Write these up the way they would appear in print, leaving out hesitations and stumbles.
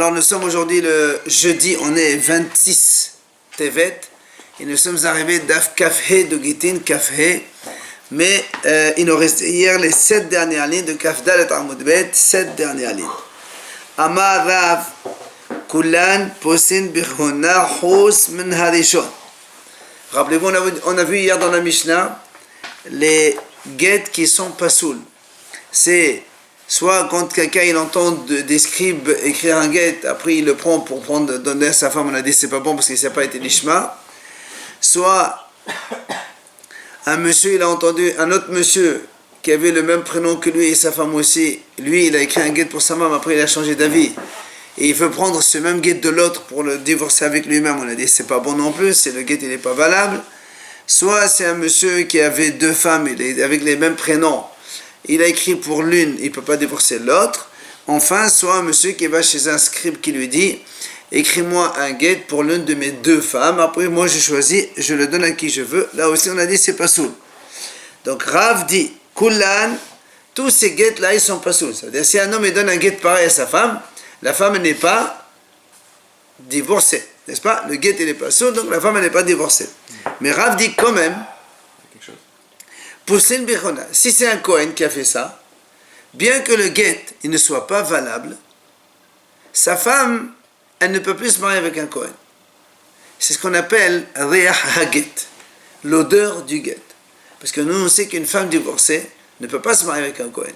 Alors nous sommes aujourd'hui le jeudi, on est 26 Tevet et nous sommes arrivés d'Af Kafhe de Gitin Kafhe, mais il nous restait hier les 7 dernières lignes de Kaf Dalet Amud Bet, 7 dernières lignes. Amar Rav Kulan Posin Bichona Hos Min Harishon. Rappelez-vous, on a vu hier dans la Mishnah les guettes qui sont pasoul. C'est soit quand quelqu'un il entend des scribes écrire un guet, après il le prend pour donner à sa femme, on a dit c'est pas bon parce que ça n'a pas été l'ishma. Soit un monsieur, il a entendu un autre monsieur qui avait le même prénom que lui et sa femme aussi. Lui, il a écrit un guet pour sa femme, après il a changé d'avis. Et il veut prendre ce même guet de l'autre pour le divorcer avec lui-même. On a dit c'est pas bon non plus, c'est le guet il n'est pas valable. Soit c'est un monsieur qui avait deux femmes avec les mêmes prénoms. Il a écrit pour l'une, il ne peut pas divorcer l'autre. Enfin, soit un monsieur qui va chez un scribe qui lui dit écris-moi un guet pour l'une de mes deux femmes. Après, moi je choisis, je le donne à qui je veux. Là aussi, on a dit c'est pas soul. Donc, Rav dit Kulan, tous ces guettes là ils sont pas soul. C'est-à-dire, si un homme il donne un guet pareil à sa femme, la femme n'est pas divorcée, n'est-ce pas? Le guet il n'est pas soul, donc la femme n'est pas divorcée. Mais Rav dit quand même. Poussin Bichona, si c'est un Kohen qui a fait ça, bien que le guet il ne soit pas valable, sa femme, elle ne peut plus se marier avec un Kohen. C'est ce qu'on appelle Riach Haget, l'odeur du guet. Parce que nous, on sait qu'une femme divorcée ne peut pas se marier avec un Kohen.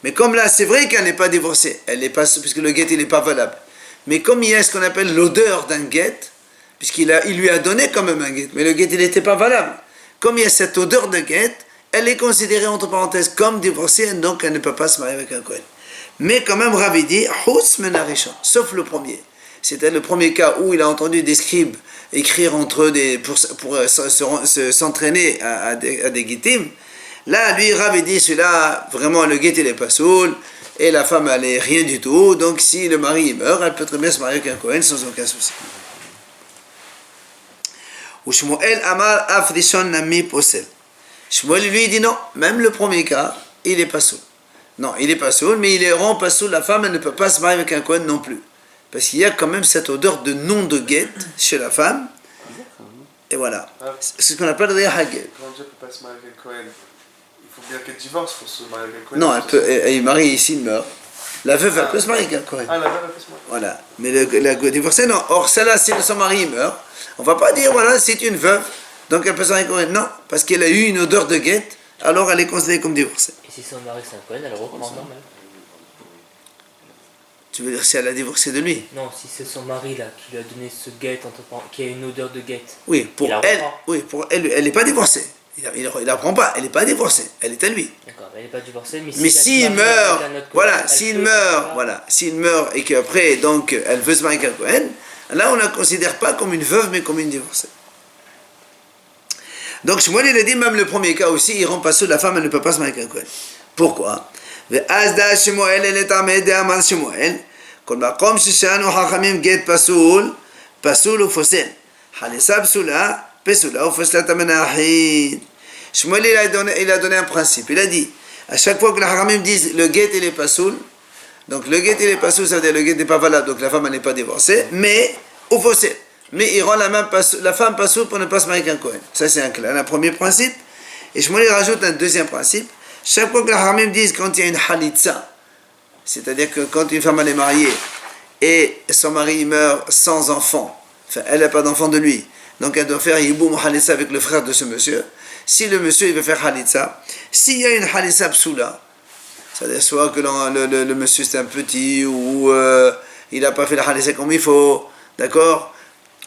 Mais comme là, c'est vrai qu'elle n'est pas divorcée, elle n'est pas, puisque le guet il n'est pas valable. Mais comme il y a ce qu'on appelle l'odeur d'un guet, puisqu'il lui a donné quand même un guet, mais le guet il n'était pas valable. Comme il y a cette odeur de guet, elle est considérée entre parenthèses comme divorcée, donc elle ne peut pas se marier avec un Kohen. Mais quand même, Rav dit, sauf le premier. C'était le premier cas où il a entendu des scribes écrire entre eux pour s'entraîner à des guitim. Là, lui, Rav dit, celui-là, vraiment, le guet, il n'est pas saoul, et la femme, elle n'est rien du tout. Donc, si le mari meurt, elle peut très bien se marier avec un Kohen sans aucun souci. Ou Shmuel Amar Afrishon Nami Posel. Shmuel lui dit non, même le premier cas, il est pas soul. Non, il est pas soul, mais il est rend pas soul. La femme, elle ne peut pas se marier avec un Kohen non plus. Parce qu'il y a quand même cette odeur de nom de guet chez la femme. Et voilà. C'est ce qu'on appelle Riach Haget. Comment dire, elle peut pas se marier avec un Kohen? Il faut bien qu'elle divorce pour se marier avec un Kohen. Non, elle peut, elle marie ici, il meurt. La veuve, elle peut se marier avec un Kohen. Ah, la veuve, elle peut se marier. Voilà. Mais la divorcée, non. Or, celle-là, si son mari meurt, on va pas dire, voilà, c'est une veuve. Donc elle peut se marier avec un Kohen. Non, parce qu'elle a eu une odeur de guet, alors elle est considérée comme divorcée. Et si son mari c'est un Kohen, elle reprend normal. Tu veux dire si elle a divorcé de lui? Non, si c'est son mari là qui lui a donné ce guet, qui a une odeur de guet. Oui, pour elle, elle n'est pas divorcée. Il la prend pas, elle n'est pas divorcée, elle est à lui. D'accord, elle n'est pas divorcée, mais s'il meurt, voilà, s'il meurt et qu'après donc elle veut se marier avec un Kohen, là on ne la considère pas comme une veuve mais comme une divorcée. Donc Shmuel il a dit même le premier cas aussi, il rend pas seul, la femme elle ne peut pas se marier avec un Kohen. Pourquoi? Ve'azda Shmuel el etameh de'amar Shmuel kol makom sheshanu hachamim get pasul ou fosel halisa psula pesula ou fosla tamenahin. Shmuel il a donné un principe, il a dit à chaque fois que les hachamim disent le get il est pasul, donc le get il est pasul, ça veut dire le get n'est pas valable, donc la femme elle n'est pas divorcée, mais ou fosel. Mais il rend la femme pas sourde pour ne pas se marier avec un Kohen. Ça, c'est un premier principe. Et Shmuel rajoute un deuxième principe. Chaque fois que les Haramim disent quand il y a une halitza, c'est-à-dire que quand une femme elle est mariée et son mari meurt sans enfant, enfin, elle n'a pas d'enfant de lui, donc elle doit faire yiboum halitza avec le frère de ce monsieur. Si le monsieur il veut faire halitza, s'il y a une halitza psoula, c'est-à-dire soit que le monsieur c'est un petit ou il n'a pas fait la halitza comme il faut, d'accord?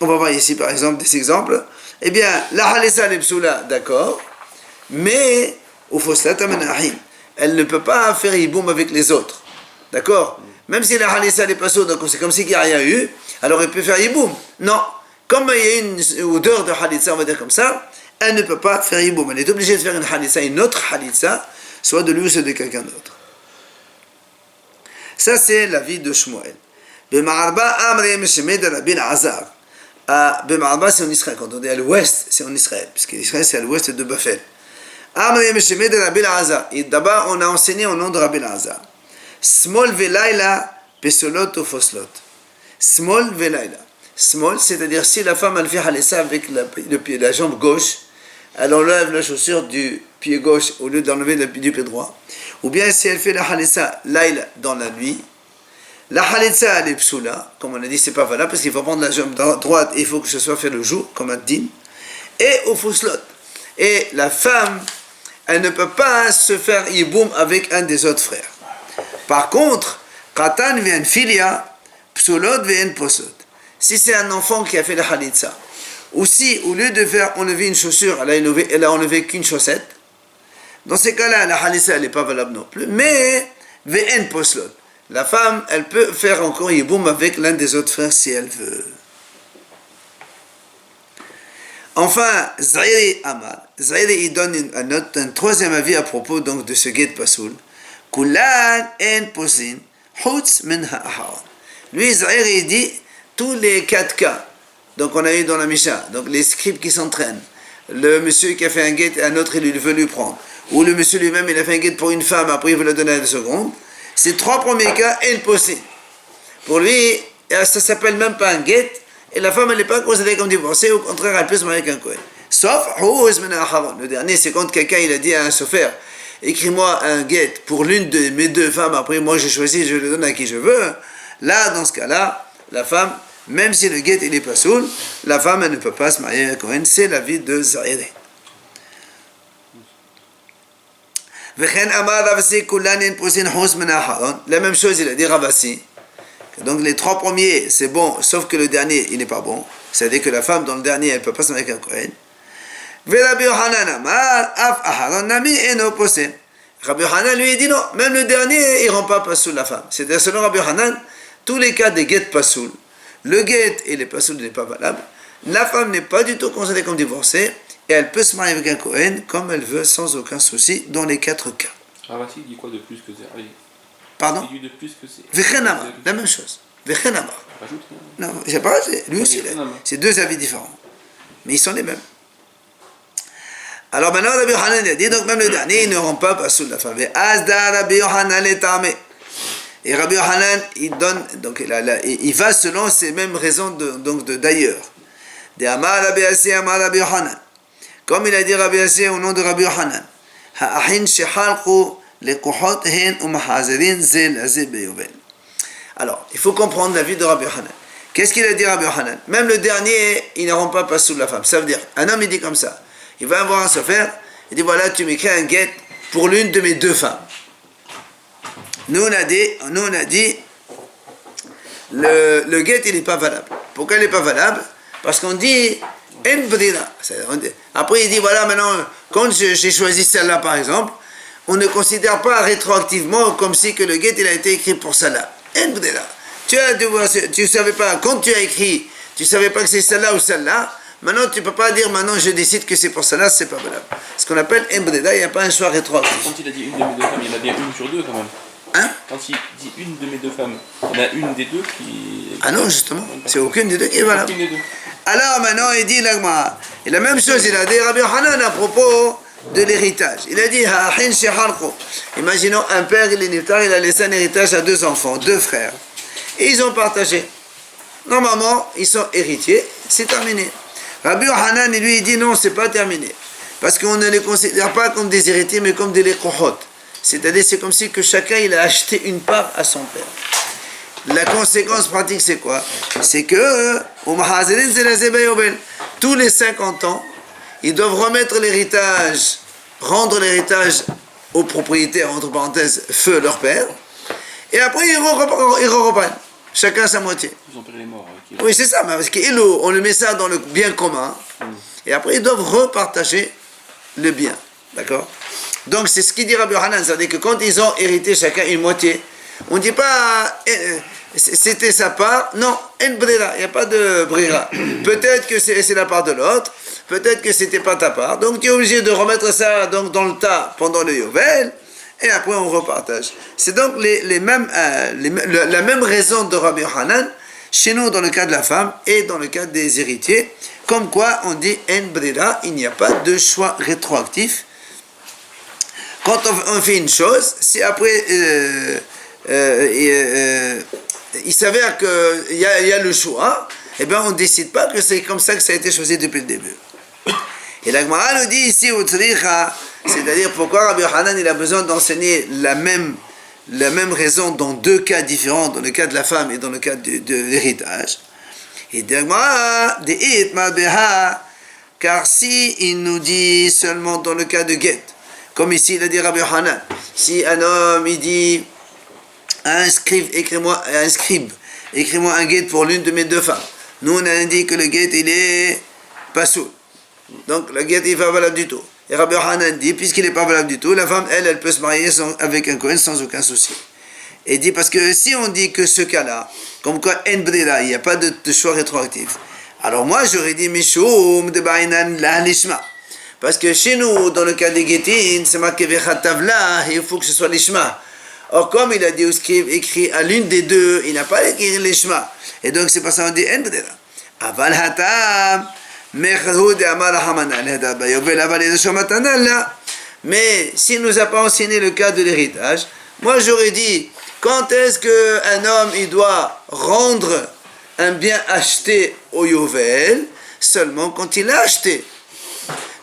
On va voir ici par exemple des exemples. Eh bien, la halissa l'ibsoula, d'accord, mais au foslat amenahim, elle ne peut pas faire yiboum avec les autres, d'accord. Même si la halissa n'est pas sourde, donc c'est comme s'il n'y a rien eu, alors elle peut faire yiboum. Non, comme il y a une odeur de halissa, on va dire comme ça, elle ne peut pas faire yiboum. Elle est obligée de faire une halissa, une autre halissa, soit de lui ou soit de quelqu'un d'autre. Ça c'est l'avis de Shmuel. B'ma'arba amri meshemeh de Rabbi Azar. À Bema'arba, c'est en Israël. Quand on est à l'ouest, c'est en Israël. Puisque Israël, c'est à l'ouest de Bethel. Amri Meshemeh de Rabbi Azar. Et d'abord, on a enseigné au nom de Rabbi Azar. Smol velayla pesolot ou foslot. Smol velayla. Smol, c'est-à-dire si la femme elle fait halissa avec le pied, la jambe gauche, elle enlève la chaussure du pied gauche au lieu d'enlever du pied droit. Ou bien si elle fait la halissa layla dans la nuit, la halissa elle est psoula, comme on a dit, c'est pas valable parce qu'il faut prendre la jambe droite et il faut que ce soit fait le jour, comme un din, et au fuslot. Et la femme, elle ne peut pas se faire yiboum avec un des autres frères. Par contre, Katan vient filia, psolot vient posot. Si c'est un enfant qui a fait la halitza, ou si au lieu de faire enlever une chaussure, elle a enlevé qu'une chaussette, dans ces cas-là, la halitza elle n'est pas valable non plus. Mais vn poslot, la femme, elle peut faire encore yiboum avec l'un des autres frères si elle veut. Enfin, Zahiri Amar, Zahiri il donne un troisième avis à propos donc de ce guet pasoul. Kulan en posin, hutz minha aharon. Lui, Zahiri il dit tous les 4 cas. Donc on a eu dans la Misha, donc les scribes qui s'entraînent, le monsieur qui a fait un guet et un autre il veut lui prendre, ou le monsieur lui-même il a fait un guet pour une femme, après il veut le donner à la seconde. Ces 3 premiers cas, en posin. Pour lui, ça s'appelle même pas un guet. Et la femme, elle n'est pas considérée comme divorcée, au contraire, elle peut se marier avec un Kohen. Sauf, le dernier, c'est quand quelqu'un il a dit à un sofer, écris-moi un guet pour l'une de mes 2 femmes, après moi j'ai choisi, je le donne à qui je veux. Là, dans ce cas-là, la femme, même si le guet il n'est pas soul, la femme, elle ne peut pas se marier avec un Kohen, c'est l'avis de Zahiri. La même chose, il a dit Ravasi. Donc les 3 premiers, c'est bon, sauf que le dernier, il n'est pas bon. C'est-à-dire que la femme, dans le dernier, elle ne peut pas se marier avec un Kohen. Rabbi Yohanan lui dit non, même le dernier, il ne rend pas pasoul la femme. C'est-à-dire, selon Rabbi Yohanan, tous les cas des guet pasoul, le guet et les pasoul n'est pas valable. La femme n'est pas du tout considérée comme divorcée et elle peut se marier avec un Kohen comme elle veut, sans aucun souci, dans les 4 cas. Ravasi dit quoi de plus que Zahiri? Pardon? Il dit de plus que c'est. Vechenamar, la même chose. Vechenamar. Rajoute. Non, j'ai pas, lui aussi, c'est 2 avis différents. Mais ils sont les mêmes. Alors maintenant, Rabbi Yohanan a dit, donc même le dernier, il ne rend pas pasoul la femme. Asda Rabbi Yohanan est armé. Et Rabbi Yohanan, il donne, donc il va selon ces mêmes raisons d'ailleurs. De Amar Rabbi Assi, Amar Rabbi Yohanan. Comme il a dit Rabbi Assi au nom de Rabbi Yohanan. Ha'ahin shehalchu. Alors, il faut comprendre la vie de Rabbi Yohanan. Qu'est-ce qu'il a dit Rabbi Yohanan? Même le dernier, il ne rend pas pasoul la femme. Ça veut dire, un homme il dit comme ça. Il va avoir un sofer, il dit voilà, tu m'écris un guet pour l'une de mes 2 femmes. Nous on a dit le guet il n'est pas valable. Pourquoi il n'est pas valable? Parce qu'on dit en brida. Après il dit voilà, maintenant, quand j'ai choisi celle-là par exemple, on ne considère pas rétroactivement comme si que le guet il a été écrit pour celle-là. Tu savais pas, quand tu as écrit, tu savais pas que c'est celle-là ou celle-là, maintenant tu peux pas dire maintenant je décide que c'est pour celle-là, c'est pas valable. Ce qu'on appelle embreda, il n'y a pas un choix rétroactif. Quand il a dit une de mes 2 femmes, il y en a bien une sur 2 quand même. Hein? Quand il dit une de mes 2 femmes, il y en a une des 2 qui. Ah non, justement, c'est aucune des 2 qui est valable. Aucune des 2. Alors maintenant il dit l'agma, et la même chose il a dit Rabbi Yohanan à propos de l'héritage. Il a dit imaginons un père, il est niftar, il a laissé un héritage à 2 enfants, 2 frères. Et ils ont partagé. Normalement, ils sont héritiers, c'est terminé. Rabbi Yohanan, lui, il dit non, c'est pas terminé. Parce qu'on ne les considère pas comme des héritiers, mais comme des lekohot. C'est-à-dire, c'est comme si que chacun, il a acheté une part à son père. La conséquence pratique, c'est quoi? C'est que, tous les 50 ans, ils doivent remettre l'héritage, rendre l'héritage aux propriétaires, entre parenthèses, feu leur père, et après ils reprennent, chacun sa moitié. Ils ont pris les morts. Oui, c'est ça, parce qu'on le met ça dans le bien commun, et après ils doivent repartager le bien, d'accord? Donc c'est ce qu'il dit Rabbi Yohanan, c'est-à-dire que quand ils ont hérité chacun une moitié, on ne dit pas c'était sa part, non, il n'y a pas de brira. Peut-être que c'est la part de l'autre, peut-être que c'était pas ta part, donc tu es obligé de remettre ça donc, dans le tas pendant le Yovel, et après on repartage. C'est donc la même raison de Rabbi Yohanan, chez nous dans le cas de la femme et dans le cas des héritiers, comme quoi on dit en brira, il n'y a pas de choix rétroactif. Quand on fait une chose, si après il s'avère qu'il y a le choix, eh bien on ne décide pas que c'est comme ça que ça a été choisi depuis le début. Et la Gemara nous dit ici, c'est-à-dire pourquoi Rabbi Yochanan il a besoin d'enseigner la même raison dans deux cas différents, dans le cas de la femme et dans le cas de l'héritage. Et la Gemara dit, car si il nous dit seulement dans le cas de guet, comme ici il a dit Rabbi Yochanan, si un homme il dit à un scribe, écris-moi un guet pour l'une de mes deux femmes. Nous on a dit que le guet il est pas sourd. Donc le guet il n'est pas valable du tout. Et Rabbi Yochanan dit, puisqu'il n'est pas valable du tout, la femme elle peut se marier avec un Kohen sans aucun souci. Et dit, parce que si on dit que ce cas-là, comme quoi en brira, il n'y a pas de choix rétroactif, alors moi j'aurais dit Mishum de Ba'inan la Lishma. Parce que chez nous, dans le cas des Gétin, c'est marqué Vechatavla, il faut que ce soit Lishma. Or, comme il a dit au scribe, écrit à l'une des deux, il n'a pas écrit Lishma. Et donc c'est pour ça qu'on dit en brira. Aval Hatam, Mechhoud Amar Hamanan, Yovel Aval Matana. Mais s'il ne nous a pas enseigné le cas de l'héritage, moi j'aurais dit, quand est-ce qu'un homme il doit rendre un bien acheté au Yovel? Seulement quand il l'a acheté.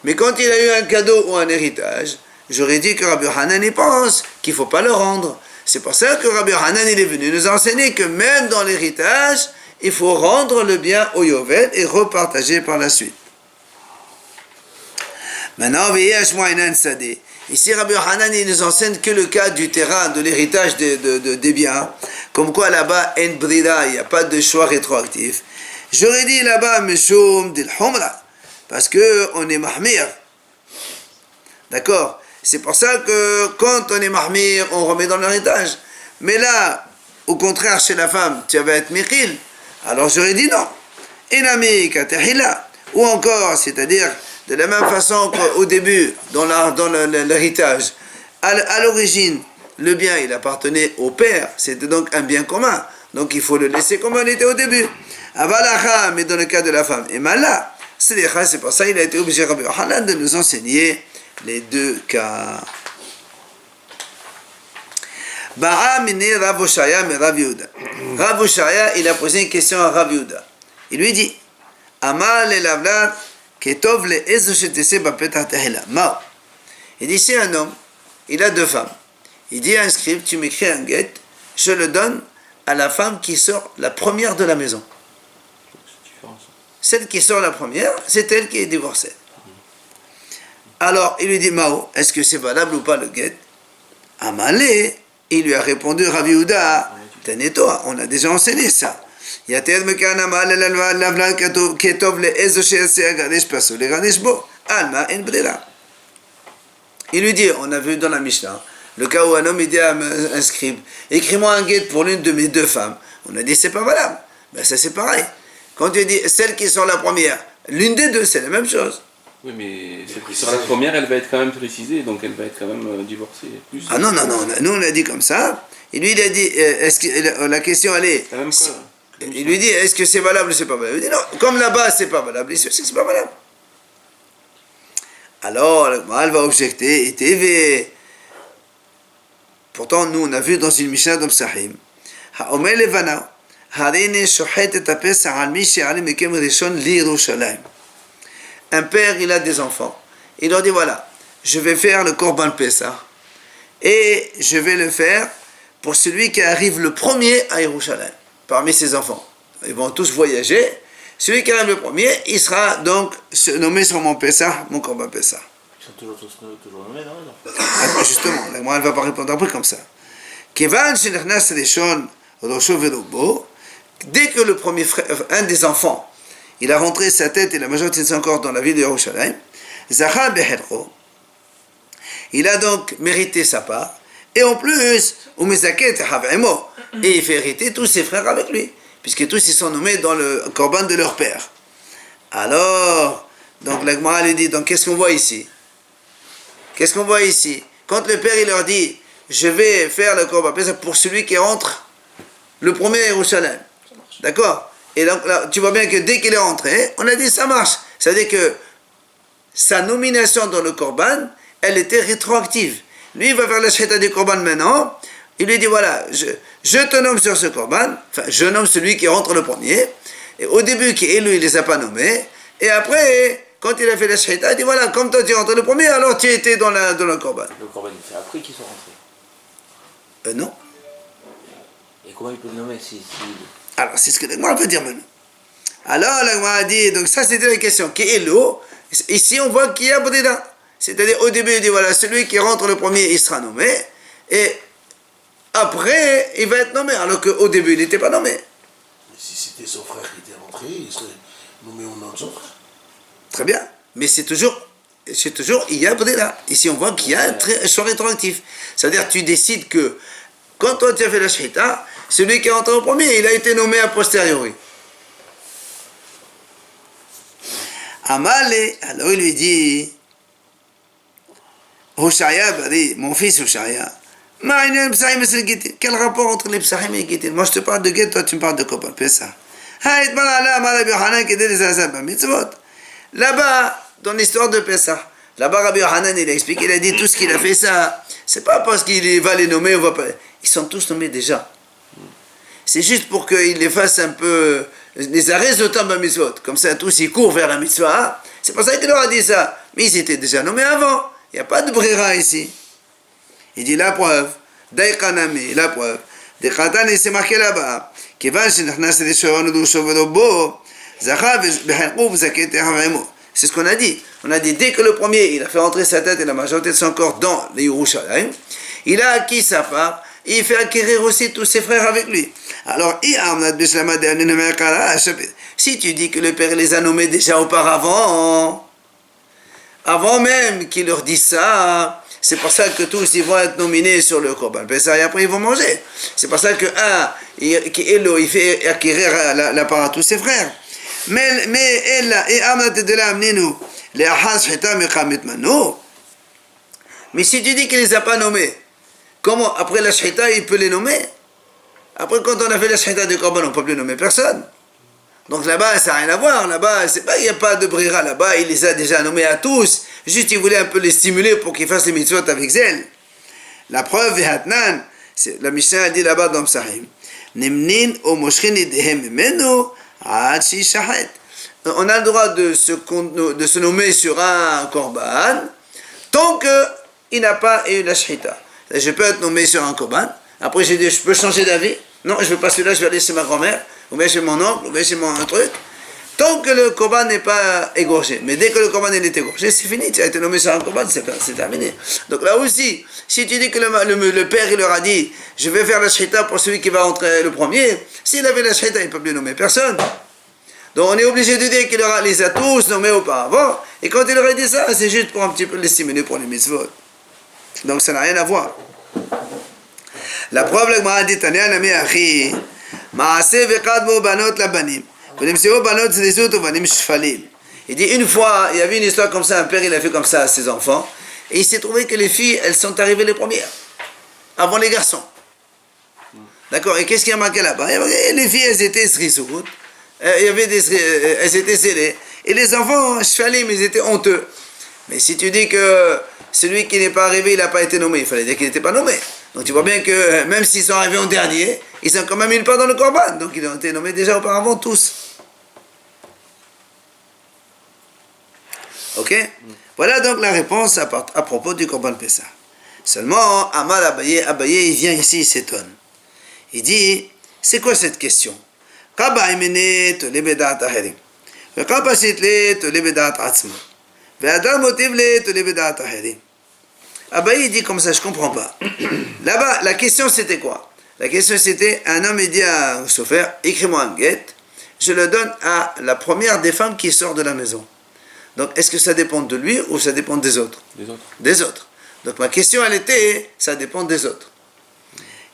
Mais quand il a eu un cadeau ou un héritage, j'aurais dit que Rabbi Yochanan y pense qu'il ne faut pas le rendre. C'est pour ça que Rabbi Yochanan il est venu nous enseigner que même dans l'héritage, il faut rendre le bien au Yovel et repartager par la suite. Maintenant, ici, Rabbi Yochanan il nous enseigne que le cas du terrain, de l'héritage des biens. Comme quoi là-bas, en brida, il n'y a pas de choix rétroactif. J'aurais dit là-bas, Mishum dil Humra, parce qu'on est mahmir. D'accord? C'est pour ça que quand on est mahmir, on remet dans l'héritage. Mais là, au contraire, chez la femme, tu vas être mikhil. Alors j'aurais dit non. Inami katahila. Ou encore, c'est-à-dire, de la même façon qu'au début, dans l'héritage, à l'origine, le bien, il appartenait au père, c'était donc un bien commun. Donc il faut le laisser comme il était au début. Avalacha, mais dans le cas de la femme, et Mala, c'est pour ça qu'il a été obligé, Rabbi Yochanan, de nous enseigner les deux cas. Ba'a mine Rav Oshaya mais Rav Yehuda. Rav Oshaya, il a posé une question à Rav Yehuda. Il lui dit, Amar le lavlar ketov le ezo shetese bapetah tehila. Mao. Il dit, c'est un homme, il a deux femmes. Il dit à un scribe, tu m'écris un guet, je le donne à la femme qui sort la première de la maison. Celle qui sort la première, c'est elle qui est divorcée. Alors, il lui dit, Mao, est-ce que c'est valable ou pas le guet? Amalé, il lui a répondu, Rav Yehuda, tenez-toi, on a déjà enseigné ça. Il lui dit, on a vu dans la Mishnah, le cas où un homme il dit à un scribe, écris-moi un guet pour l'une de mes deux femmes. On a dit, c'est pas valable. Ben ça c'est pareil. Quand tu dis celle qui sort la première, l'une des deux, c'est la même chose. Oui, mais celle qui sort la première, elle va être quand même précisée, donc elle va être quand même divorcée. Plus ah non, nous on a dit comme ça. Et lui il a dit, est-ce que la question elle est, il lui dit, est-ce que c'est valable ou c'est pas valable? Il dit non, comme là-bas c'est pas valable, ici c'est pas valable. Alors, le mal va objecter, et TV. Pourtant, nous on a vu dans une Mishnah d'Omsahim, Ha'omer levana, Harine shochet et apes al mi she'ale mekem rishon li Yerushalayim. Un père, il a des enfants. Il leur dit, voilà, je vais faire le Korban Pessah et je vais le faire pour celui qui arrive le premier à Yerushalayim, parmi ses enfants. Ils vont tous voyager. Celui qui arrive le premier, il sera donc nommé sur mon Pessah, mon Korban Pessah. Ils sont toujours nommés, non? Justement, moi, elle ne va pas répondre après comme ça. Kevan shenichnas rishon rosho verubo, dès que le premier frère, un des enfants, il a rentré sa tête et la majorité de son corps dans la ville de Yerushalayim, Zachar behercho, il a donc mérité sa part, et en plus, Umezaket havemo, et il fait hériter tous ses frères avec lui, puisque tous ils sont nommés dans le korban de leur père. Alors, donc la Gemara lui dit, donc qu'est-ce qu'on voit ici? Qu'est-ce qu'on voit ici? Quand le père il leur dit, je vais faire le korban pour celui qui rentre le premier à Yerushalayim, d'accord? Et donc là, tu vois bien que dès qu'il est rentré, on a dit ça marche. C'est-à-dire que sa nomination dans le Korban, elle était rétroactive. Lui, il va faire la shchita du Korban maintenant. Il lui dit voilà, je te nomme sur ce korban, enfin, je nomme celui qui rentre le premier, et au début, qui est lui, il les a pas nommés, et après, quand il a fait la shahita, il dit voilà, comme toi tu es rentré le premier, alors tu étais dans le korban. Le Corban, c'est après qu'ils sont rentrés. Non. Et comment il peut le nommer si... Alors, c'est ce que l'Agma peut dire maintenant. Alors, l'Agma a dit, donc ça c'était la question, qui est l'eau? Ici, on voit qu'il y a Bodeda. C'est-à-dire, au début, il dit voilà, celui qui rentre le premier, il sera nommé, et après, il va être nommé, alors qu'au début, il n'était pas nommé. Mais si c'était son frère qui était rentré, il serait nommé au nom de son frère. Très bien, mais c'est toujours, il y a Bodeda. Ici, on voit qu'il y a un choix rétroactif. C'est-à-dire, tu décides que, quand toi tu as fait la shahita, celui qui est rentré au premier, il a été nommé a posteriori. Amale, alors il lui dit, Hoshaya, mon fils Hoshaya, quel rapport entre les psahim et les gitin? Moi je te parle de guet, toi tu me parles de Korban Pessah. Là-bas, dans l'histoire de Pessah, là-bas Rabbi Yohanan il a expliqué, il a dit tout ce qu'il a fait ça, c'est pas parce qu'il va les nommer, on va pas. Ils sont tous nommés déjà. C'est juste pour qu'il les fasse un peu, les arrêts de temps mitzvot. Comme ça, tous ils courent vers la mitzvah. C'est pour ça qu'il leur a dit ça. Mais ils étaient déjà nommés avant. Il n'y a pas de brera ici. Il dit la preuve. Daïkanami, la preuve. Dekatan, il s'est marqué là-bas. C'est ce qu'on a dit. On a dit dès que le premier, il a fait entrer sa tête et la majorité de son corps dans les Yerushalayim, il a acquis sa part. Et il fait acquérir aussi tous ses frères avec lui. Alors, si tu dis que le père les a nommés déjà auparavant, avant même qu'il leur dise ça, c'est pour ça que tous ils vont être nominés sur le Korban Pessah et après ils vont manger. C'est pour ça que il fait acquérir la part à tous ses frères. Mais si tu dis qu'il les a pas nommés, comment, après la shahita, il peut les nommer? Après, quand on a fait la shahita du korban, on ne peut plus nommer personne. Donc là-bas, ça n'a rien à voir. Là-bas, il n'y a pas de brira. Là-bas, il les a déjà nommés à tous. Juste, il voulait un peu les stimuler pour qu'ils fassent les mitzvot avec zèle. La preuve, la Mishnah a dit là-bas dans Psahim, on a le droit de se nommer sur un korban tant qu'il n'a pas eu la shahita. Je peux être nommé sur un korban. Après, j'ai dit, je peux changer d'avis. Non, je ne veux pas celui-là, je vais aller chez ma grand-mère, ou bien chez mon oncle, ou bien chez mon truc. Tant que le korban n'est pas égorgé. Mais dès que le korban est égorgé, c'est fini. Tu as été nommé sur un korban, c'est terminé. Donc là aussi, si tu dis que le père, il leur a dit, je vais faire la shahita pour celui qui va entrer le premier, s'il avait la shahita, il ne peut plus nommer personne. Donc on est obligé de dire qu'il les a tous nommés auparavant. Et quand il leur a dit ça, c'est juste pour un petit peu les stimuler pour les mitzvot. Donc ça n'a rien à voir. La preuve, le Gemara dit, Tanya nami achi, maaseh vekadmo banot labanim. Konemseo banot zlizut ubanim shfalim. Il dit, une fois, il y avait une histoire comme ça, un père, il a fait comme ça à ses enfants, et il s'est trouvé que les filles, elles sont arrivées les premières, avant les garçons. D'accord? Et qu'est-ce qu'il y a marqué là-bas? Les filles, elles étaient zlizut, elles étaient scellées, et les enfants, shfalim, ils étaient honteux. Mais si tu dis que celui qui n'est pas arrivé, il n'a pas été nommé, il fallait dire qu'il n'était pas nommé. Donc tu vois bien que même s'ils sont arrivés en dernier, ils ont quand même une part dans le korban. Donc ils ont été nommés déjà auparavant tous. Ok? Voilà donc la réponse à propos du korban Pessah. Seulement, Amal Abaye, il vient ici, il s'étonne. Il dit, c'est quoi cette question? Abaye dit comme ça, je comprends pas. Là-bas, la question c'était quoi? La question c'était, un homme il dit à Sofer, écris-moi un guet, je le donne à la première des femmes qui sort de la maison. Donc est-ce que ça dépend de lui ou ça dépend des autres? Des autres. Des autres. Donc ma question elle était, ça dépend des autres.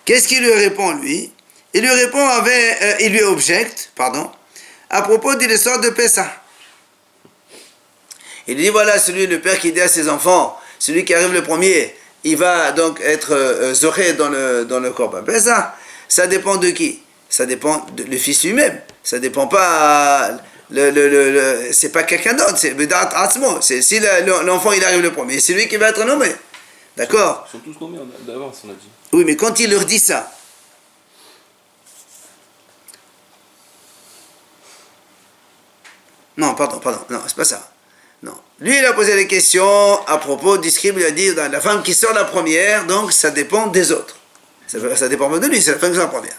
Qu'est-ce qu'il lui répond lui? Il lui répond il lui objecte, à propos de l'histoire de Pessah. Il dit voilà, le père qui dit à ses enfants, celui qui arrive le premier, il va donc être zoré dans le korban Pessah. Ça dépend de qui? Ça dépend le fils lui-même. Ça dépend pas, c'est pas quelqu'un d'autre, c'est Bedat Atzmo. C'est si l'enfant il arrive le premier, c'est lui qui va être nommé. D'accord? Ils sont tous nommés d'avance, on a dit. Oui, mais quand il leur dit ça, Non, pardon, non, c'est pas ça. Non. Lui, il a posé des questions à propos du scribe, il a dit, la femme qui sort la première, donc ça dépend des autres. Ça dépend pas de lui, c'est la femme qui sort la première.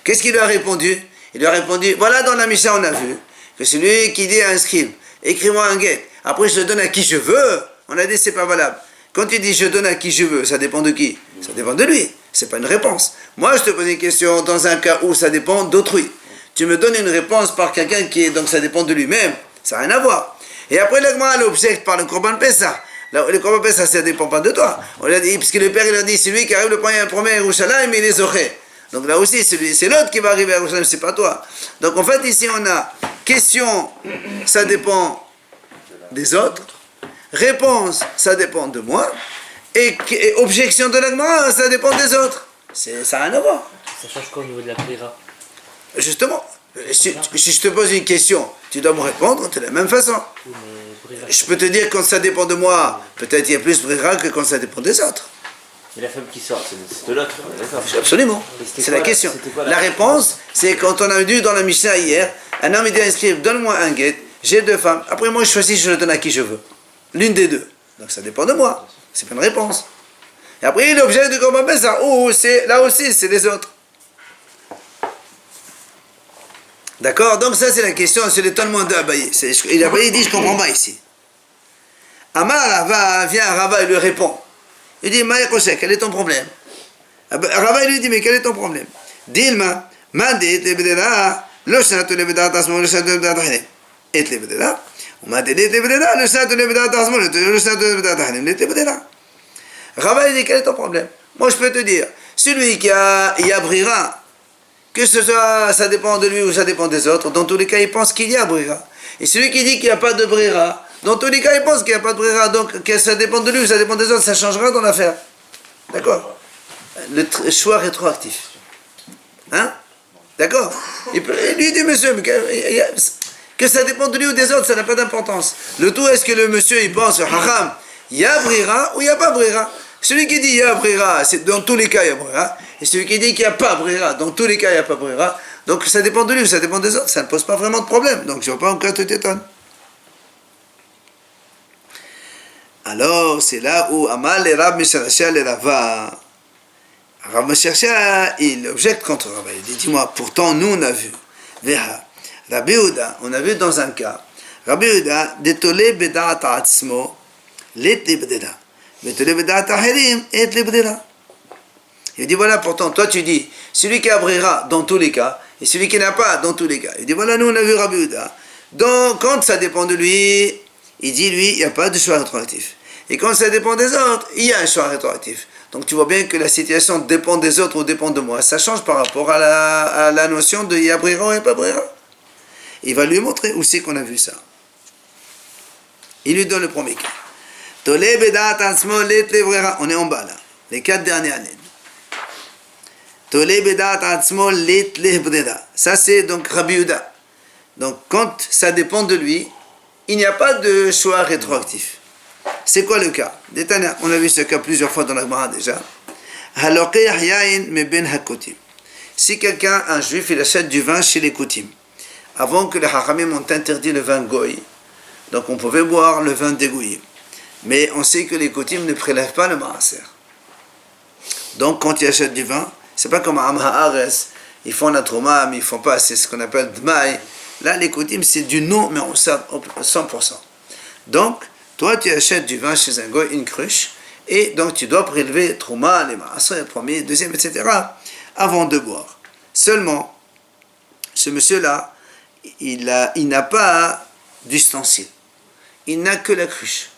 Qu'est-ce qu'il lui a répondu? Il lui a répondu, voilà, dans la Mishnah, on a vu que celui qui dit à un scribe, écris-moi un guet, après je le donne à qui je veux, on a dit, c'est pas valable. Quand tu dis je donne à qui je veux, ça dépend de qui? Ça dépend de lui, c'est pas une réponse. Moi, je te pose une question dans un cas où ça dépend d'autrui. Tu me donnes une réponse par quelqu'un qui est, donc ça dépend de lui-même, ça n'a rien à voir. Et après, l'Agma l'objecte par le Korban Pessah. Le Korban Pessah, ça ne dépend pas de toi. On l'a dit, puisque le père, il a dit, c'est lui qui arrive le premier à Yerushalayim, il est Zoché. Donc là aussi, c'est l'autre qui va arriver à Yerushalayim, c'est pas toi. Donc en fait, ici, on a question, ça dépend des autres. Réponse, ça dépend de moi. Et objection de l'Agma, ça dépend des autres. Ça n'a rien à voir. Ça change quoi au niveau de la brira? Justement, si je te pose une question, tu dois me répondre de la même façon. Oui, mais brira, Je peux te dire quand ça dépend de moi, peut-être il y a plus brira que quand ça dépend des autres. Et la femme qui sort, c'est de l'autre, d'accord. Absolument. C'est la question. La réponse, c'est quand on a vu dans la Mishnah hier, un homme dit à un scribe, donne-moi un guet, j'ai 2 femmes, après moi je choisis, je le donne à qui je veux. L'une des 2. Donc ça dépend de moi. C'est pas une réponse. Et après l'objet de Korban Pessah, c'est là aussi, c'est les autres. D'accord? Donc ça c'est la question, c'est l'étonnement d'Abaye. Et Abaye dit, je comprends pas ici. Amar Rava, vient Rava et lui répond. Il dit, Maïa Kosek, quel est ton problème? Rava lui dit, mais quel est ton problème? Dilma, Mandit, Lebedela, le Shat, Lebedela, Tasmo, le Shat, Lebedela, Tahrim. Et Lebedela, Mandit, Lebedela, le Shat, Lebedela, Tasmo, le Shat, Lebedela, Tahrim. Et Lebedela. Rava lui dit, quel est ton problème? Moi je peux te dire, celui qui y a brira, que ce soit, ça dépend de lui ou ça dépend des autres, dans tous les cas, il pense qu'il y a brira. Et celui qui dit qu'il n'y a pas de brira, dans tous les cas, il pense qu'il n'y a pas de brira, donc que ça dépend de lui ou ça dépend des autres, ça changera dans l'affaire. D'accord? Le choix rétroactif. Hein? D'accord? Il lui dit, monsieur, que ça dépend de lui ou des autres, ça n'a pas d'importance. Le tout, est-ce que le monsieur, il pense, Hacham, il y a brira ou il n'y a pas brira? Celui qui dit il y a brira, c'est dans tous les cas il y a brira. Et celui qui dit qu'il n'y a pas brira, dans tous les cas il n'y a pas brira. Donc ça dépend de lui ou ça dépend des autres, ça ne pose pas vraiment de problème. Donc je ne vois pas en quoi tu t'étonnes. Alors c'est là où Amal et Rab Mesharcha le Rava. Rab Mesharcha, il objecte contre Rava. Il dit, dis-moi, pourtant nous on a vu. Veha. Rabbi Yehuda, on a vu dans un cas. Rabbi Yehuda, Detole Bedat Atzmo, Let Lebedela. Il dit voilà, pourtant, toi tu dis, celui qui a brira dans tous les cas, et celui qui n'a pas dans tous les cas. Il dit voilà, nous on a vu Rabbi Yehuda. Donc, quand ça dépend de lui, il dit lui, il n'y a pas de choix rétroactif. Et quand ça dépend des autres, il y a un choix rétroactif. Donc tu vois bien que la situation dépend des autres ou dépend de moi. Ça change par rapport à la notion de il y a brira ou il n'y a pas brira. Il va lui montrer où c'est qu'on a vu ça. Il lui donne le premier cas. On est en bas là, les 4 dernières lignes. Ça c'est donc Rabbi Yehuda. Donc quand ça dépend de lui, il n'y a pas de choix rétroactif. C'est quoi le cas? On a vu ce cas plusieurs fois dans la Gemara déjà. Si quelqu'un, un juif, il achète du vin chez les Koutim, avant que les Hachamim ont interdit le vin Goy, donc on pouvait boire le vin d'Egoïm. Mais on sait que les Koutim ne prélèvent pas le maaser. Donc quand ils achètent du vin, c'est pas comme à Am Haaretz, ils font la trouma, mais ils font pas, c'est ce qu'on appelle Dmaï. Là, les Koutim, c'est du non, mais on sert 100%. Donc, toi, tu achètes du vin chez un goy, une cruche, et donc tu dois prélever trouma, les maaser, premier, deuxième, etc., avant de boire. Seulement, ce monsieur-là, il n'a pas d'ustensile. Il n'a que la cruche.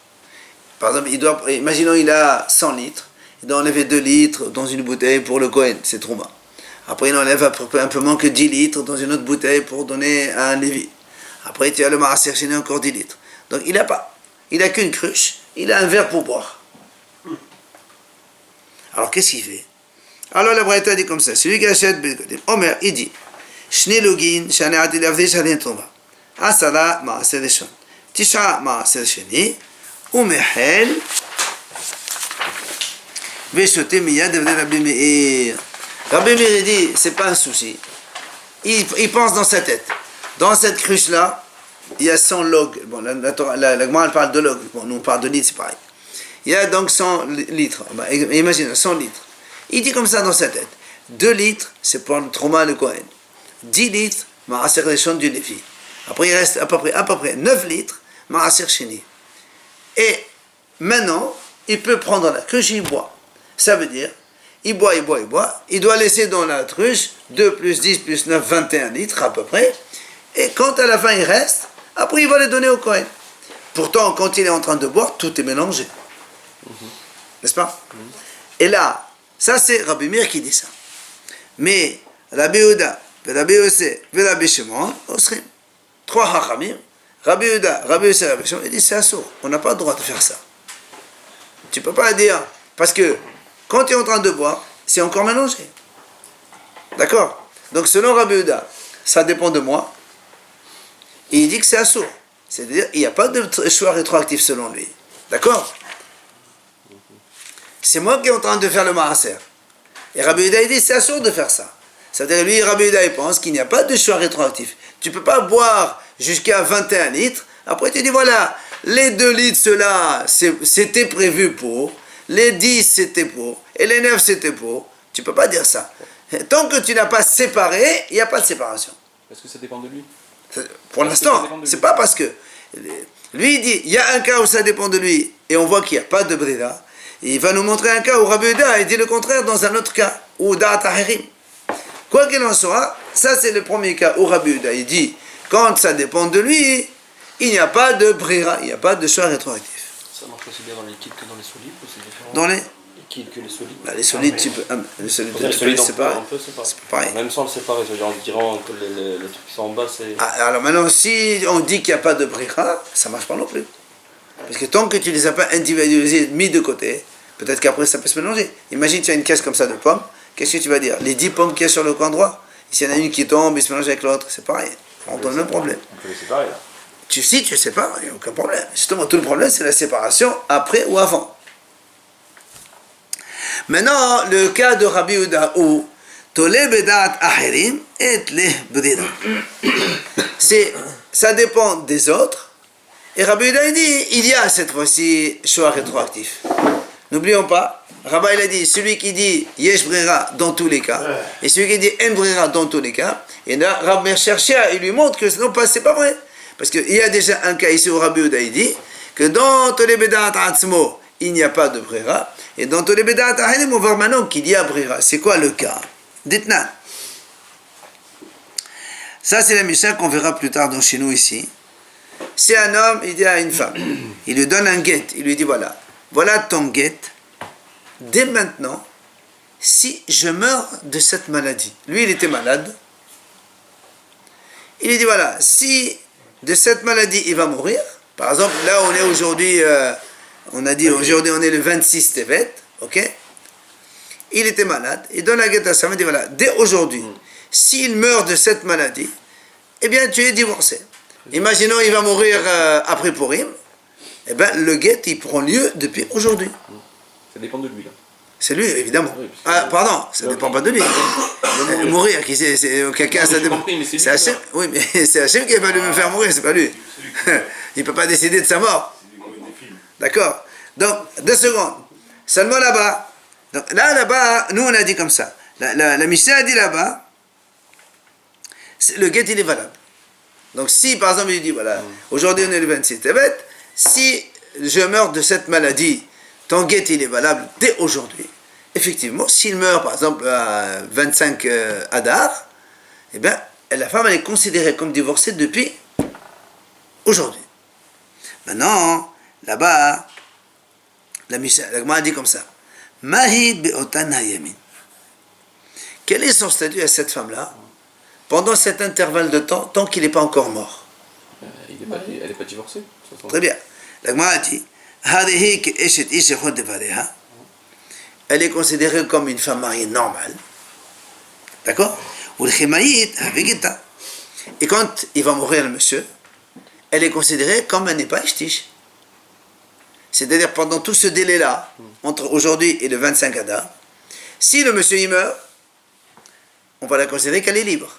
Par exemple, imaginons il a 100 litres, il doit enlever 2 litres dans une bouteille pour le Kohen, c'est Trouma. Après il enlève un peu moins que 10 litres dans une autre bouteille pour donner à un Lévi. Après tu as le Maaser Sheni encore 10 litres. Donc il n'a pas. Il n'a qu'une cruche, il a un verre pour boire. Alors qu'est-ce qu'il fait? Alors la Braïta dit comme ça, celui qui achète Omer, il dit Shne Login, Shane Ati Lavdi Shadin Trouma. Asala Maaser Rishon. Tisha Maaser Sheni. Umehel Veshote Miyad Evde Rabbi Meir. Rabbi Meir dit, c'est pas un souci. Il pense dans sa tête. Dans cette cruche-là, il y a 100 log. Bon, la Gemara elle parle de log. Bon, nous on parle de litres, c'est pareil. Il y a donc 100 litres. Bah, imagine, 100 litres. Il dit comme ça dans sa tête. 2 litres, c'est pour le trauma le Kohen. 10 litres, Maaser Rishon du Lévi. Après, il reste à peu près 9 litres, Maaser Sheni. Et maintenant, il peut prendre la cruche et il boit. Ça veut dire, il boit. Il doit laisser dans la cruche 2 plus 10 plus 9, 21 litres à peu près. Et quand à la fin il reste, après il va les donner au Kohen. Pourtant, quand il est en train de boire, tout est mélangé. N'est-ce pas? Et là, ça c'est Rabbi Meir qui dit ça. Mais Rabbi Yehuda, Rabbi Yossé, Rabbi Shimon, Osrim. 3 Hachamim, Rabbi Yehuda, Rabbi Yossé, Rabbi Shimon, il dit c'est assourd. On n'a pas le droit de faire ça. Tu ne peux pas dire, parce que quand tu es en train de boire, c'est encore mélangé. D'accord? Donc selon Rabbi Yehuda, ça dépend de moi. Et il dit que c'est assourd. C'est-à-dire, il n'y a pas de choix rétroactif selon lui. D'accord? C'est moi qui est en train de faire le maaser. Et Rabbi Yehuda, il dit c'est assourd de faire ça. C'est-à-dire, lui, Rabbi Yehuda, il pense qu'il n'y a pas de choix rétroactif. Tu ne peux pas boire jusqu'à 21 litres. Après, tu dis, voilà, les 2 litres, ceux-là, c'était prévu pour. Les 10, c'était pour. Et les 9, c'était pour. Tu ne peux pas dire ça. Tant que tu n'as pas séparé, il n'y a pas de séparation. Est-ce que ça dépend de lui? Pour l'instant, c'est pas parce que... Lui, il dit, il y a un cas où ça dépend de lui, et on voit qu'il n'y a pas de brida. Il va nous montrer un cas où Rabbi Yehuda, il dit le contraire dans un autre cas, où Da'at Ahirim. Quoi qu'il en soit, ça c'est le premier cas où Rabbi Yehuda, il dit, quand ça dépend de lui, il n'y a pas de brira, il n'y a pas de choix rétroactif. Ça marche aussi bien dans les liquides que dans les solides, ou c'est différent? Dans les Liquides que les solides. Bah, les solides, tu peux... les solides, Les solides, c'est pareil. on peut séparer. C'est pareil. Même sans le séparer, c'est-à-dire en dirant que les trucs qui sont en bas, c'est... Ah, alors maintenant, si on dit qu'il n'y a pas de brira, ça ne marche pas non plus. Parce que tant que tu ne les as pas individualisés, mis de côté, peut-être qu'après ça peut se mélanger. Imagine, tu as une caisse comme ça de pommes, qu'est-ce que tu vas dire? Les 10 pommes qu'il y a sur le coin droit, s'il y en a une qui tombe et se mélange avec l'autre, c'est pareil. On donne le même problème. On peut les séparer, là. Si tu sépares, il n'y a aucun problème. Justement, tout le problème, c'est la séparation après ou avant. Maintenant, le cas de Rabbi Yehuda où Tole bedat ahirim et le brira. Ça dépend des autres. Et Rabbi Yehuda dit, il y a cette fois-ci choix rétroactif. N'oublions pas, Rabbi il a dit, celui qui dit yesh brira dans tous les cas, et celui qui dit en brira dans tous les cas, et là, Rabbi Cherchia, il lui montre que non, c'est pas vrai. Parce qu'il y a déjà un cas ici où Rabbi Yehuda il dit que dans Tole bedat atzmo, il n'y a pas de brira, et dans Tole bedat ahirim, on voit maintenant qu'il y a brira. C'est quoi le cas? Dites-nous. Ça, c'est la Mishnah qu'on verra plus tard chez nous ici. C'est un homme, il dit à une femme, il lui donne un guet, il lui dit voilà ton guet, dès maintenant, si je meurs de cette maladie. Lui, il était malade. Il lui dit voilà, si de cette maladie il va mourir, par exemple, là on est aujourd'hui, on a dit aujourd'hui on est le 26 Tevet, ok? Il était malade, il donne la guet à sa femme, il dit voilà, dès aujourd'hui, s'il meurt de cette maladie, eh bien tu es divorcé. Imaginons il va mourir après Purim, eh bien le guet il prend lieu depuis aujourd'hui. Ça dépend de lui, là. C'est lui, évidemment. Oui, Ah, pardon, ça ne dépend pas de lui. Mourir, quelqu'un, ça dépend. C'est Hachem, oui, mais c'est Hachem qui va lui faire mourir, c'est pas lui. Il ne peut pas décider de sa mort. D'accord? Donc, 2 secondes. Seulement là-bas. Donc là-bas, nous on a dit comme ça. La Mishnah a dit là-bas, le guet il est valable. Donc si par exemple il dit voilà, aujourd'hui on est le 26 Tevet, si je meurs de cette maladie, ton guet il est valable dès aujourd'hui. Effectivement, s'il meurt par exemple à 25 Adar, eh bien la femme elle est considérée comme divorcée depuis aujourd'hui. Maintenant, là-bas, la Gemara dit comme ça. Mahid be'otan hayamin. Quel est son statut à cette femme-là pendant cet intervalle de temps, tant qu'il n'est pas encore mort? Elle n'est pas divorcée. Très bien. La Gemara dit elle est considérée comme une femme mariée normale. D'accord? Et quand il va mourir le monsieur, elle est considérée comme elle n'est pas ishtish. C'est-à-dire pendant tout ce délai-là, entre aujourd'hui et le 25 Adar, si le monsieur y meurt, on va la considérer qu'elle est libre.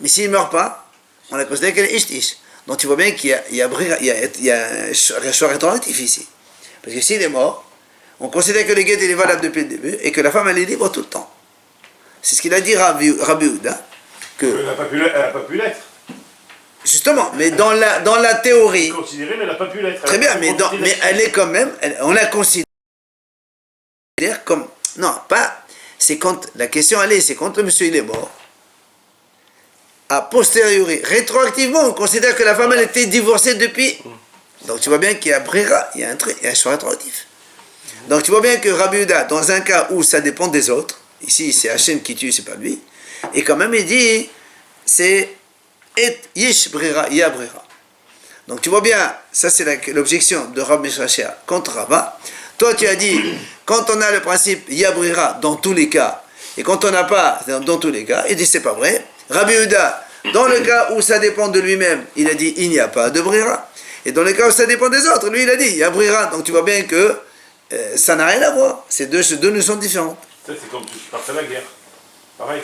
Mais s'il ne meurt pas, on la considère qu'elle est ishtish. Donc tu vois bien qu'il y a un choix rétroactif ici. Parce que s'il est mort, on considère que le guet est valable depuis le début et que la femme elle est libre tout le temps. C'est ce qu'il a dit Rabbi Houda. Elle n'a pas pu l'être. Justement, mais dans la théorie, Considérée, mais elle n'a pas pu l'être. très bien, mais elle est quand même, on la considère comme, non, pas, c'est quand, la question elle est, c'est quand le monsieur il est mort, a posteriori, rétroactivement, on considère que la femme elle était divorcée depuis, donc tu vois bien qu'il y a brira, il y a un choix rétroactif. Donc tu vois bien que Rabbi Houda, dans un cas où ça dépend des autres, ici c'est Hachem qui tue, c'est pas lui, et quand même il dit, c'est et yish brira, ya brira. Donc tu vois bien, ça c'est l'objection de Rabbi Mishracha contre Rava. Toi tu as dit, quand on a le principe ya brira dans tous les cas, et quand on n'a pas dans tous les cas, il dit c'est pas vrai. Rabbi Houda, dans le cas où ça dépend de lui-même, il a dit il n'y a pas de brira. Et dans le cas où ça dépend des autres, lui il a dit ya brira. Donc tu vois bien que ça n'a rien à voir. Ces deux notions différentes. Ça, c'est comme si tu partais à la guerre. Pareil.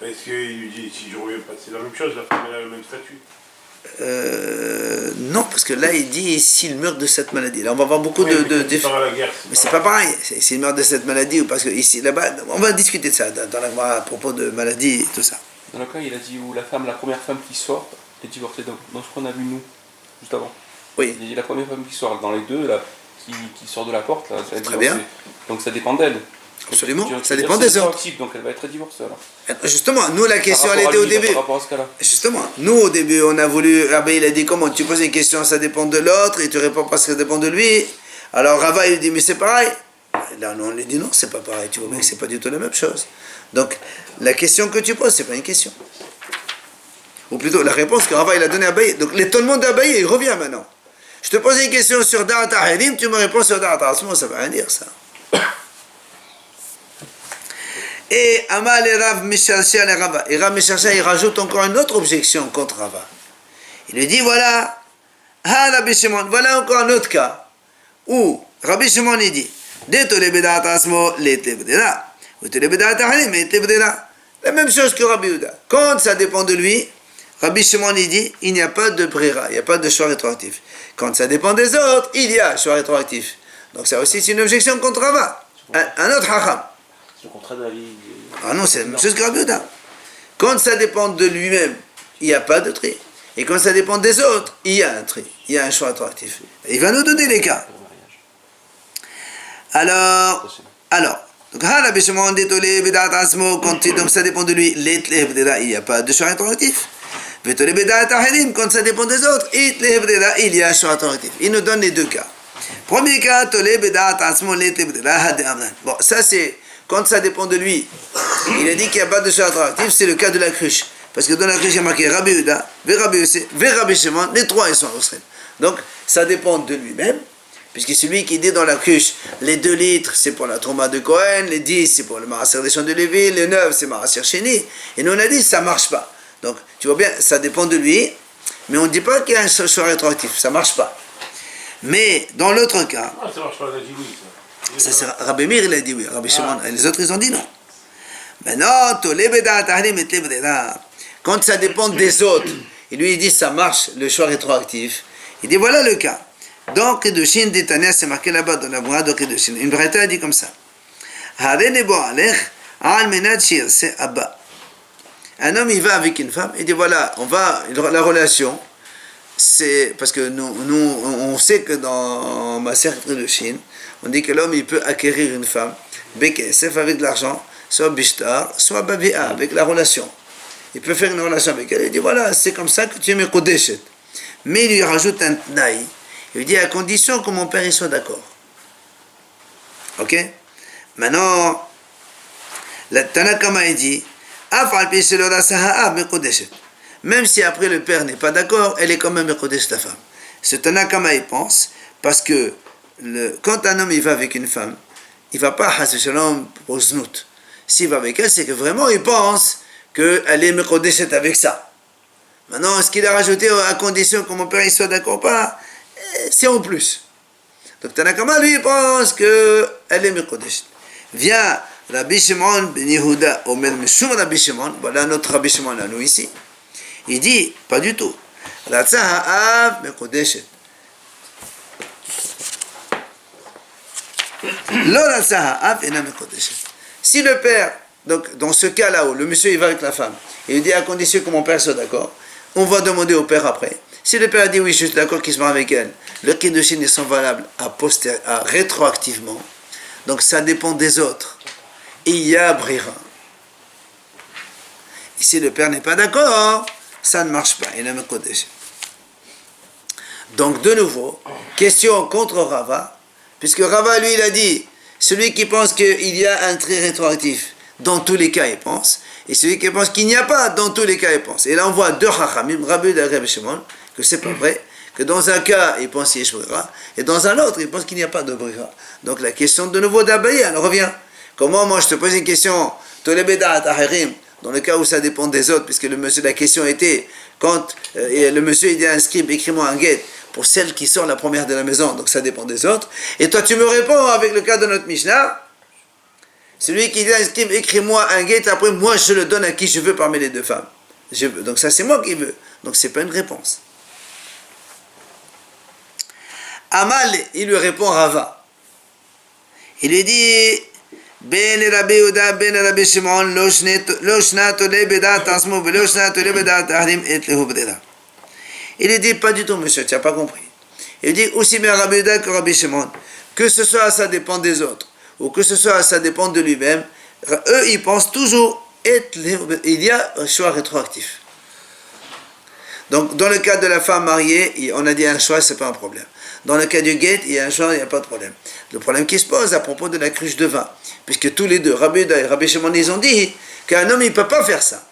Est-ce qu'il lui dit, si je reviens pas, c'est la même chose, la femme elle a le même statut? Non, parce que là il dit s'il meurt de cette maladie. Là on va avoir beaucoup Oui, de à la guerre, mais c'est pas pareil. S'il meurt de cette maladie ou parce que ici, là-bas, on va discuter de ça dans la à propos de maladie et tout ça. Dans le cas, il a dit où la première femme qui sort, est divorcée. Dans ce qu'on a vu nous, juste avant. Oui. Il dit la première femme qui sort, dans les deux, là, qui sort de la porte, là, elle est Très divorcée. bien. Donc ça dépend d'elle. Absolument, Donc, ça dépend des autres. Donc elle va être divorcée alors. Justement, nous la question Par elle rapport était à au lui, début. Par rapport à ce cas-là. Justement, nous au début on a voulu, Rabbi il a dit comment tu poses une question, ça dépend de l'autre et tu réponds parce que ça dépend de lui. Alors Rava il dit mais c'est pareil. Là nous on lui dit non c'est pas pareil, tu vois bien que c'est pas du tout la même chose. Donc la question que tu poses c'est pas une question. Ou plutôt la réponse que Rava il a donnée à Abaye. Donc l'étonnement d'Abaye il revient maintenant. Je te pose une question sur Da'at Harim, tu me réponds sur Da'at Asmo, ça veut rien dire ça. Et Amal et Rav Mishalshia et Rava. Et Rav Mishalshia, il rajoute encore une autre objection contre Rava. Il lui dit voilà, Rabbi Shimon, voilà encore un autre cas où Rabbi Shimon il dit la même chose que Rabbi Houda. Quand ça dépend de lui, Rabbi Shimon il dit il n'y a pas de brira, il n'y a pas de choix rétroactif. Quand ça dépend des autres, il y a choix rétroactif. Donc ça aussi c'est une objection contre Rava. Un autre hacham. C'est le contraire de la vie. Ah non, c'est la même chose que Rabbi Houda. Quand ça dépend de lui-même, il n'y a pas de tri. Et quand ça dépend des autres, il y a un tri. Il y a un choix rétroactif. Il va nous donner les cas. Alors, donc donc ça dépend de lui, il n'y a pas de choix rétroactif. Quand ça dépend des autres, il y a un choix rétroactif. Il nous donne les deux cas. Premier cas, bon, ça c'est quand ça dépend de lui. Il a dit qu'il n'y a pas de choix rétroactif, c'est le cas de la cruche. Parce que dans la cruche, il y a marqué Rabbi Houda, Rabbi Shimon, les trois ils sont Rosrem. Donc ça dépend de lui-même, puisque celui qui dit dans la cruche, les 2 litres c'est pour la trauma de Cohen, les 10 c'est pour le Maaser des champs de Lévi, les 9 c'est Maaser Chéni. Et nous on a dit ça ne marche pas. Donc tu vois bien, ça dépend de lui, mais on ne dit pas qu'il y a un choix rétroactif, ça ne marche pas. Mais dans l'autre cas, ça marche pas, il a dit oui. ça c'est Rabbi Meir il a dit oui, Rabbi Shimon, et les autres ils ont dit non. Maintenant, quand ça dépend des autres, et lui il dit ça marche, le choix rétroactif, il dit voilà le cas. Donc Kedushin d'Itania, c'est marqué là-bas dans la Bourra de Kedushin. Une braïta dit comme ça. Un homme il va avec une femme, il dit voilà, la relation, c'est parce que nous on sait que dans ma cercle de Chine, on dit que l'homme il peut acquérir une femme, Bekesef avec de l'argent, soit Bishtar, soit Babia, avec la relation. Il peut faire une relation avec elle, il dit voilà, c'est comme ça que tu es mes Kodeshet. Mais il lui rajoute un tnaï, il lui dit à condition que mon père il soit d'accord. Ok? Maintenant, la Tanakama il dit, même si après le père n'est pas d'accord, elle est quand même Mekodesh ta femme. Ce Tanakama il pense, parce que quand un homme il va avec une femme, il ne va pas Hasbe Shalom pour Znout. S'il va avec elle, c'est que vraiment il pense qu'elle est Mekodeshet avec ça. Maintenant, ce qu'il a rajouté à condition que mon père il soit d'accord ou pas, c'est en plus. Donc Tanakama lui il pense qu'elle est Mekodeshet. Vient Rabbi Shimon ben Yehuda, ou même Mishum Rabbi Shimon, voilà notre Rabbi Shimon à nous ici. Il dit, pas du tout. רצה האב מקודשת. לא רצה האב אינה מקודשת. Si le père, donc dans ce cas-là où le monsieur il va avec la femme, il lui dit à condition que mon père soit d'accord, on va demander au père après. Si le père dit oui, je suis d'accord qu'il se marie avec elle, le kiddushin sont valables rétroactivement. Donc ça dépend des autres. Il y a brira. Et si le père n'est pas d'accord, ça ne marche pas. Il est Kodesh. Donc de nouveau, question contre Rava, puisque Rava lui il a dit, celui qui pense qu'il y a un trait rétroactif, dans tous les cas il pense, et celui qui pense qu'il n'y a pas, dans tous les cas il pense. Et là on voit deux Chachamim, Rabbi Uda et Rabbi Shimon, que c'est pas vrai, que dans un cas il pense qu'il y a brira, et dans un autre il pense qu'il n'y a pas de brira. Donc la question de nouveau d'Abaye, elle revient. Comment moi je te pose une question, dans le cas où ça dépend des autres, puisque la question était, quand le monsieur il dit à un scribe, écris-moi un guet pour celle qui sort la première de la maison, donc ça dépend des autres, et toi tu me réponds avec le cas de notre Mishnah, celui qui dit à un scribe, écris-moi un guet, après moi je le donne à qui je veux parmi les deux femmes. Donc ça c'est moi qui veux, donc c'est pas une réponse. Amal, il lui répond Rava. Il lui dit, Ben Rabbi Yehuda, Ben Rabbi Shimon, lo shna tole bedat asmo, velo shna tole bedat ahrim et lehu b'dela. Il lui dit, pas du tout, monsieur, tu n'as pas compris. Il dit, aussi bien Rabbi Yehuda que Rabbi Shimon, que ce soit ça dépend des autres, ou que ce soit ça dépend de lui-même, eux, ils pensent toujours, il y a un choix rétroactif. Donc, dans le cas de la femme mariée, on a dit un choix, c'est pas un problème. Dans le cas du guet, il y a un choix, il n'y a pas de problème. Le problème qui se pose à propos de la cruche de vin, puisque tous les deux, Rabbi Yehuda et Rabbi Shimon, ils ont dit qu'un homme, il ne peut pas faire ça.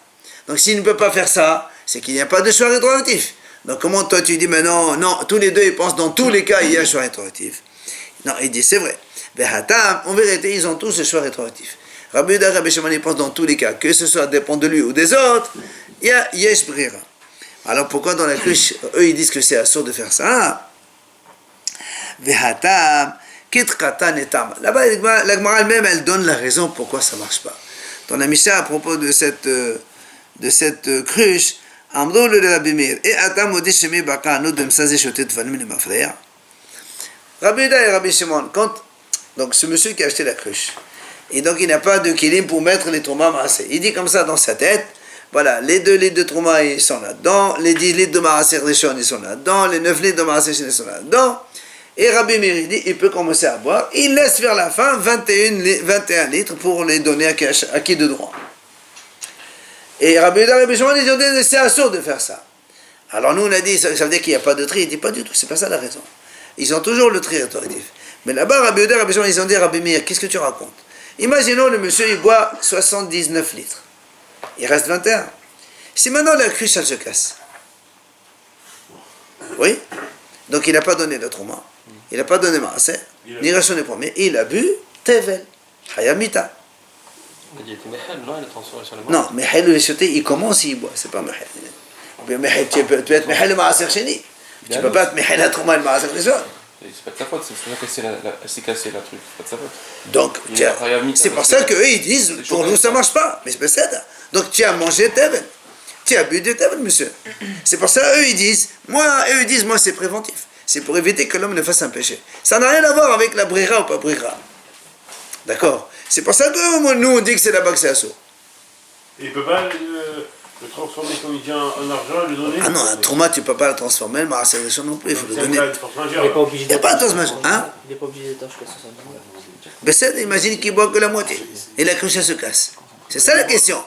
Donc, s'il ne peut pas faire ça, c'est qu'il n'y a pas de choix rétroactif. Donc, comment toi tu dis, mais non, tous les deux, ils pensent dans tous les cas, il y a un choix rétroactif. Non, il dit, c'est vrai. En vérité, ils ont tous ce choix rétroactif. Rabbi Yehuda et Rabbi Shimon, ils pensent dans tous les cas, que ce soit dépend de lui ou des autres, il y a yesh brira. Alors, pourquoi dans la cruche, eux, ils disent que c'est assourd de faire ça? Là-bas, la Gemara elle-même, elle donne la raison pourquoi ça ne marche pas. Dans la Mishnah, à propos de cette cruche, Rabbi Yehuda et Rabbi Shimon, donc ce monsieur qui a acheté la cruche, et donc il n'a pas de kilim pour mettre les troumas maaser. Il dit comme ça dans sa tête, voilà, les 2 litres de troumas ils sont là-dedans, les 10 litres de maaser rishon ils sont là-dedans, les 9 litres de maaser ils sont là-dedans. Et Rabbi Meir dit, il peut commencer à boire. Il laisse vers la fin 21 litres pour les donner à qui de droit. Et Rabbi Yehuda et Rabbi Shimon, ils ont dit, c'est assourd de faire ça. Alors nous, on a dit, ça veut dire qu'il n'y a pas de tri. Il dit, pas du tout, c'est pas ça la raison. Ils ont toujours le tri rétroactif. Mais là-bas, Rabbi Yehuda et Rabbi Shimon, ils ont dit, Rabbi Meir, qu'est-ce que tu racontes? Imaginons, le monsieur, il boit 79 litres. Il reste 21. Si maintenant la cruche, elle se casse. Oui? Donc il n'a pas donné le trauma. Il n'a pas donné maaser, ni rachon les premiers. Il a bu tevel, hayamita. Il était Mehel, non? Il a transformé sur les mains. Non, Mehel ou Eshoté, il commence, il boit, c'est pas Mehel. Tu peux être Mehel ou maaser chéni. Tu ne peux pas être Mehel à trauma et maaser les autres. C'est pas de ta faute, c'est elle s'est cassée la truc, c'est pas de sa faute. Donc, c'est pour ça qu'eux ils disent, pour nous ça ne marche pas, mais c'est pas ça. Donc tu as mangé tevel, tu as bu de tevel, monsieur. C'est pour ça eux ils disent, moi c'est préventif. C'est pour éviter que l'homme ne fasse un péché. Ça n'a rien à voir avec la brira ou pas brira. D'accord? C'est pour ça que nous on dit que c'est là-bas que c'est assaut. Et il ne peut pas le transformer comme il tient en argent et le donner? Ah non, un trauma tu ne peux pas le transformer, le maaser rishon non plus, il faut le donner. Il n'est pas obligé Il n'y a pas de transformation, hein? Il n'est pas obligé d'être jusqu'à 79. Ben c'est, imagine qu'il boit que la moitié. Et la cruche elle se casse. C'est ça la question.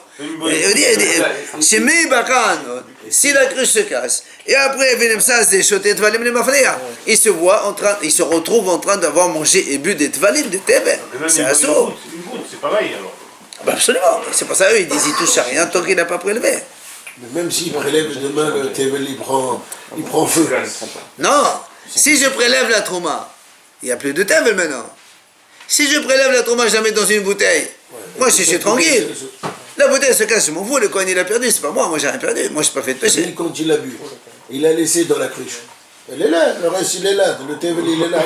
Chez Bakan, si la cruche se casse, et après il se retrouve en train d'avoir mangé et bu des tvalim, de teben. C'est assaut. Une goutte, c'est pareil alors. Ben absolument. C'est pour ça eux ils disent il touche à rien tant qu'il n'a pas prélevé. Mais même s'il prélève demain le tevel, il prend feu. Non. Si je prélève la trauma, il n'y a plus de tevel maintenant. Si je prélève la trauma, je la mets dans une bouteille. Moi, je suis tranquille. La bouteille se casse, je m'en fous. Le coin, il a perdu. C'est pas moi. Moi, j'ai rien perdu. Moi, je n'ai pas fait de péché. Quand il a bu, il a laissé dans la cruche. Elle est là. Le reste, il est là. Le tevel, il est là.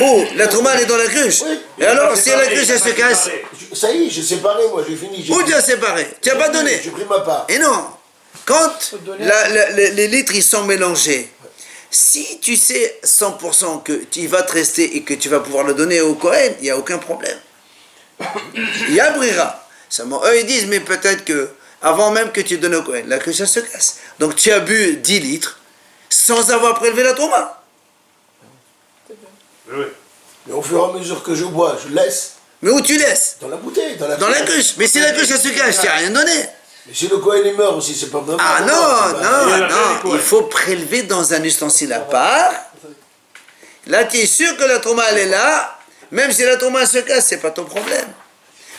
Oh, la trauma, elle est dans la cruche. Oui. Et alors, si la cruche, elle se casse. Ça y est, j'ai séparé, moi. J'ai fini. Où tu as séparé? Tu n'as pas donné. J'ai pris ma part. Et non. Quand les litres ils sont mélangés, si tu sais 100% que tu va te rester et que tu vas pouvoir le donner au Kohen, il n'y a aucun problème. Il y a brira. Seulement, eux ils disent, mais peut-être que avant même que tu donnes au Kohen, la cruche ça se casse. Donc tu as bu 10 litres sans avoir prélevé la trauma. Oui. Mais au fur et à mesure que je bois, je laisse Mais où tu laisses? dans la bouteille, dans La cruche. Mais si la cruche elle se casse, tu n'as rien donné. Mais si le Cohen il meurt aussi, c'est pas vraiment. Ah il y a non, il faut prélever dans un ustensile à part. Là, tu es sûr que la trauma elle est là, même si la trauma se casse, c'est pas ton problème.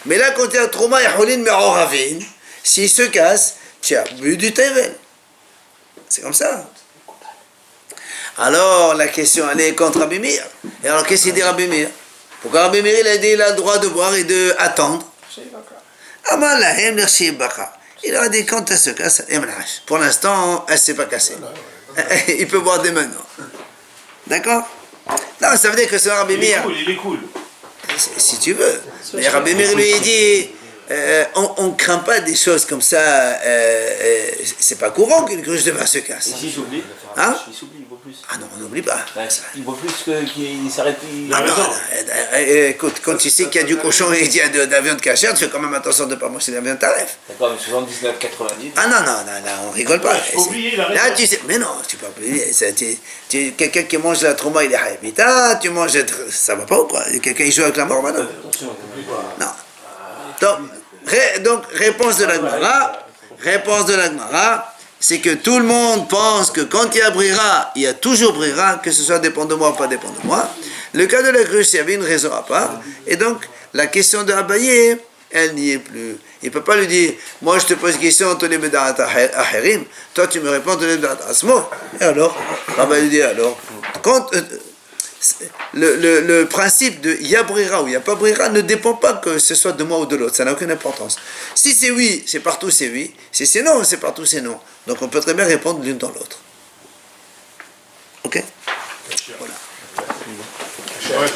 Mais là, quand tu as un trauma, s'il se casse, tu as bu du tevel. C'est comme ça. Alors, la question, elle est contre Rabbi Meir. Et alors, qu'est-ce qu'il dit Rabbi Meir? Pourquoi Rabbi Meir, il a dit qu'il a le droit de boire et d'attendre? Il a dit quand elle se casse, pour l'instant, elle ne s'est pas cassée. Il peut boire dès maintenant. D'accord? Non, ça veut dire que c'est Rabbi Meir. Il est cool. Si tu veux. Mais Rabbi Meir lui dit, on ne craint pas des choses comme ça. C'est pas courant qu'une cruche de vin se casse. Et s'il s'oublie Hein? Il s'oublie, il vaut plus. Ah non, on n'oublie pas. Il vaut plus qu'il s'arrête. Ah non, écoute, quand tu sais qu'il y a du cochon et qu'il y a de la viande cachère, tu fais quand même attention de ne pas manger de la viande taref. D'accord, mais 79,90. Ah non, on rigole pas. Faut oublier, il a Là, raison. tu sais, mais non, tu peux pas oublier. Quelqu'un qui mange la trauma, il est haïbita, tu manges, ça va pas ou quoi? Quelqu'un il joue avec la mort maintenant? Non. Donc, réponse de la Gemara, c'est que tout le monde pense que quand il y a brira, il y a toujours brira, que ce soit dépend de moi ou pas dépend de moi. Le cas de la cruche, il y avait une raison à part, et donc la question de Abaye, elle n'y est plus. Il ne peut pas lui dire, moi je te pose une question, toi tu me réponds, et alors, Abaye lui dit alors, quand le principe de il y a brira ou il n'y a pas brira ne dépend pas que ce soit de moi ou de l'autre, ça n'a aucune importance. Si c'est oui, c'est partout c'est oui, si c'est non, c'est partout c'est non. Donc on peut très bien répondre l'une dans l'autre. Ok? Voilà. Ouais,